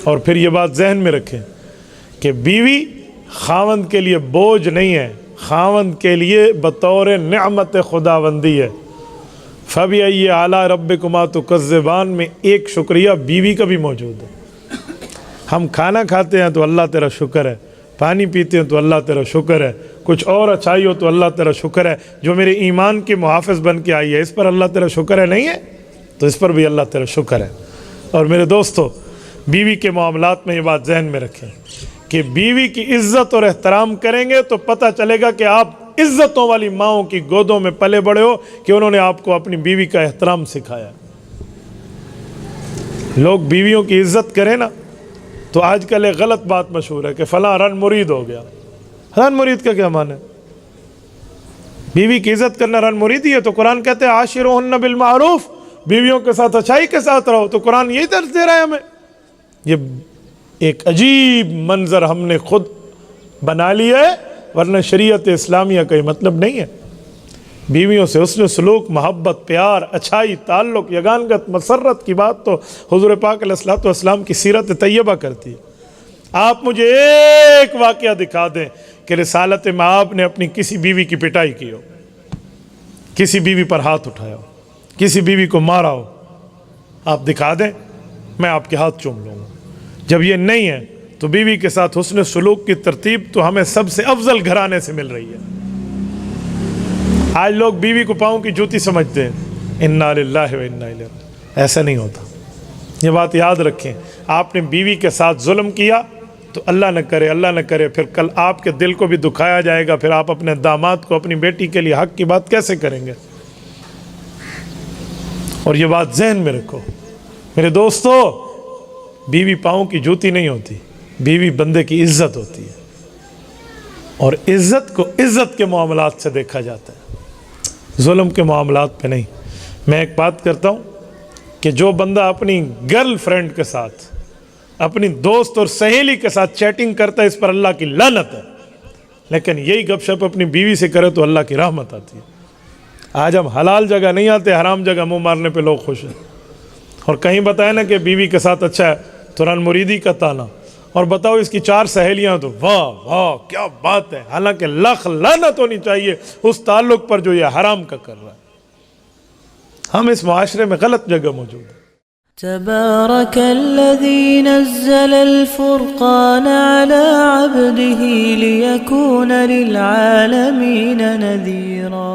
اور پھر یہ بات ذہن میں رکھیں کہ بیوی خاوند کے لیے بوجھ نہیں ہے، خاوند کے لیے بطور نعمت خداوندی ہے۔ فَبِأَيِّ آلَاءِ رَبِّكُمَا تُكَذِّبَانِ میں ایک شکریہ بیوی کا بھی موجود ہے۔ ہم کھانا کھاتے ہیں تو اللہ تیرا شکر ہے، پانی پیتے ہیں تو اللہ تیرا شکر ہے، کچھ اور اچھائی ہو تو اللہ تیرا شکر ہے، جو میرے ایمان کے محافظ بن کے آئی ہے اس پر اللہ تیرا شکر ہے، نہیں ہے تو اس پر بھی اللہ تیرا شکر ہے۔ اور میرے دوستو، بیوی کے معاملات میں یہ بات ذہن میں رکھیں کہ بیوی کی عزت اور احترام کریں گے تو پتہ چلے گا کہ آپ عزتوں والی ماؤں کی گودوں میں پلے بڑے ہو کہ انہوں نے آپ کو اپنی بیوی کا احترام سکھایا۔ لوگ بیویوں کی عزت کریں نا تو آج کل ایک غلط بات مشہور ہے کہ فلاں رن مرید ہو گیا۔ رن مرید کا کیا معنی ہے؟ بیوی کی عزت کرنا رن مریدی ہے؟ تو قرآن کہتے ہیں عاشروہن بالمعروف، بیویوں کے ساتھ اچھائی کے ساتھ رہو، تو قرآن یہی درس دے رہا ہے ہمیں۔ یہ ایک عجیب منظر ہم نے خود بنا لیا ہے، ورنہ شریعت اسلامیہ کا یہ مطلب نہیں ہے۔ بیویوں سے حسن سلوک، محبت، پیار، اچھائی، تعلق، یگانگت، مسرت کی بات تو حضور پاک علیہ الصلوۃ والسلام کی سیرت طیبہ کرتی ہے۔ آپ مجھے ایک واقعہ دکھا دیں کہ رسالت مآب نے اپنی کسی بیوی کی پٹائی کی ہو، کسی بیوی پر ہاتھ اٹھایا ہو، کسی بیوی کو مارا ہو، آپ دکھا دیں، میں آپ کے ہاتھ چوم لوں گا۔ جب یہ نہیں ہے تو بیوی کے ساتھ حسن سلوک کی ترتیب تو ہمیں سب سے افضل گھرانے سے مل رہی ہے۔ آج لوگ بیوی کو پاؤں کی جوتی سمجھتے ہیں، انا للہ و انا الیہ، ایسا نہیں ہوتا۔ یہ بات یاد رکھیں، آپ نے بیوی کے ساتھ ظلم کیا تو اللہ نہ کرے پھر کل آپ کے دل کو بھی دکھایا جائے گا، پھر آپ اپنے داماد کو، اپنی بیٹی کے لیے حق کی بات کیسے کریں گے؟ اور یہ بات ذہن میں رکھو میرے دوستو، بیوی پاؤں کی جوتی نہیں ہوتی، بیوی بندے کی عزت ہوتی ہے، اور عزت کو عزت کے معاملات سے دیکھا جاتا ہے، ظلم کے معاملات پہ نہیں۔ میں ایک بات کرتا ہوں کہ جو بندہ اپنی گرل فرینڈ کے ساتھ، اپنی دوست اور سہیلی کے ساتھ چیٹنگ کرتا ہے، اس پر اللہ کی لعنت ہے، لیکن یہی گپ شپ اپنی بیوی سے کرے تو اللہ کی رحمت آتی ہے۔ آج ہم حلال جگہ نہیں آتے، حرام جگہ منہ مارنے پہ لوگ خوش ہیں، اور کہیں بتائیں نا کہ بیوی کے ساتھ اچھا ہے تو رن مریدی کا تانا، اور بتاؤ اس کی 4 سہیلیاں تو واہ واہ کیا بات ہے، حالانکہ لاکھ لعنت ہونی چاہیے اس تعلق پر جو یہ حرام کا کر رہا ہے۔ ہم اس معاشرے میں غلط جگہ موجود ہیں۔ تبارك الذي نزل الفرقان على عبده ليكون للعالمين نذيرا